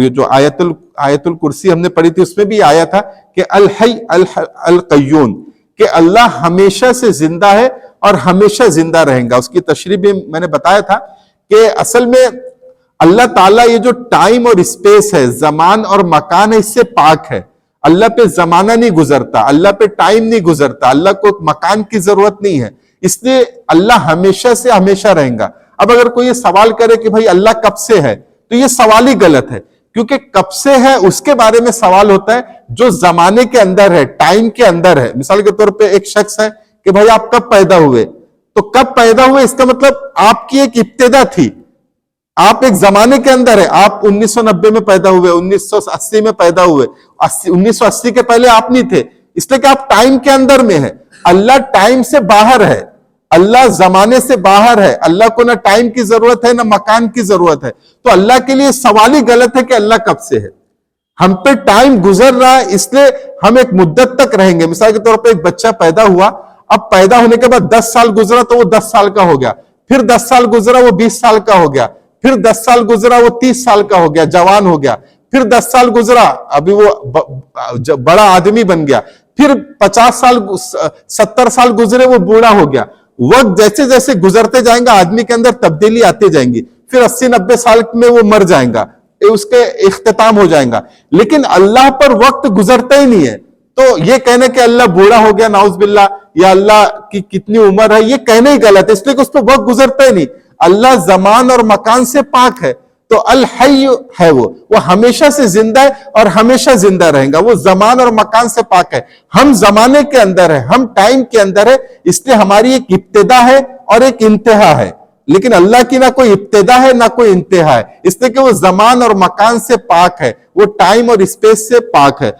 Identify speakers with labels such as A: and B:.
A: یہ جو آیتُل کرسی ہم نے پڑھی تھی، اس میں بھی آیا تھا کہ الحی القیوم، کہ اللہ ہمیشہ سے زندہ ہے اور ہمیشہ زندہ رہیں گا۔ اس کی تشریح بھی میں نے بتایا تھا کہ اصل میں اللہ تعالیٰ یہ جو ٹائم اور اسپیس ہے، زمان اور مکان ہے، اس سے پاک ہے۔ اللہ پہ زمانہ نہیں گزرتا، اللہ پہ ٹائم نہیں گزرتا، اللہ کو مکان کی ضرورت نہیں ہے، اس لیے اللہ ہمیشہ سے ہمیشہ رہیں گا۔ اب اگر کوئی یہ سوال کرے کہ بھائی اللہ کب سے ہے، تو یہ سوال ہی غلط ہے، کیونکہ کب سے ہے اس کے بارے میں سوال ہوتا ہے جو زمانے کے اندر ہے، ٹائم کے اندر ہے۔ مثال کے طور پہ ایک شخص ہے کہ بھائی آپ کب پیدا ہوئے، تو کب پیدا ہوئے اس کا مطلب آپ کی ایک ابتدا تھی، آپ ایک زمانے کے اندر ہے۔ آپ 1990 میں پیدا ہوئے، 1980 میں پیدا ہوئے، 1980 کے پہلے آپ نہیں تھے، اس لیے کہ آپ ٹائم کے اندر میں ہے۔ اللہ ٹائم سے باہر ہے، اللہ زمانے سے باہر ہے، اللہ کو نہ ٹائم کی ضرورت ہے نہ مکان کی ضرورت ہے، تو اللہ کے لیے سوال ہی غلط ہے کہ اللہ کب سے ہے۔ ہم پہ ٹائم گزر رہا ہے، اس لیے ہم ایک مدت تک رہیں گے۔ مثال کے طور پہ ایک بچہ پیدا ہوا، اب پیدا ہونے کے بعد 10 سال گزرا تو وہ 10 سال کا ہو گیا، پھر 10 سال گزرا وہ 20 سال کا ہو گیا، پھر 10 سال گزرا وہ 30 سال کا ہو گیا، جوان ہو گیا، پھر 10 سال گزرا ابھی وہ بڑا آدمی بن گیا، پھر 50 سال 70 سال گزرے وہ بوڑھا ہو گیا۔ وقت جیسے جیسے گزرتے جائیں گا آدمی کے اندر تبدیلی آتے جائیں گی، پھر 80-90 سال میں وہ مر جائیں گا، اس کے اختتام ہو جائیں گا۔ لیکن اللہ پر وقت گزرتا ہی نہیں ہے، تو یہ کہنے کہ اللہ بوڑھا ہو گیا نعوذ باللہ، یا اللہ کی کتنی عمر ہے، یہ کہنے ہی غلط ہے، اس لیے کہ اس پہ وقت گزرتا ہی نہیں۔ اللہ زمان اور مکان سے پاک ہے، تو الحی ہے، وہ ہمیشہ سے زندہ ہے اور ہمیشہ زندہ رہیں گا، وہ زمان اور مکان سے پاک ہے۔ ہم زمانے کے اندر ہے، ہم ٹائم کے اندر ہے، اس لیے ہماری ایک ابتدا ہے اور ایک انتہا ہے، لیکن اللہ کی نہ کوئی ابتدا ہے نہ کوئی انتہا ہے، اس لیے کہ وہ زمان اور مکان سے پاک ہے، وہ ٹائم اور اسپیس سے پاک ہے۔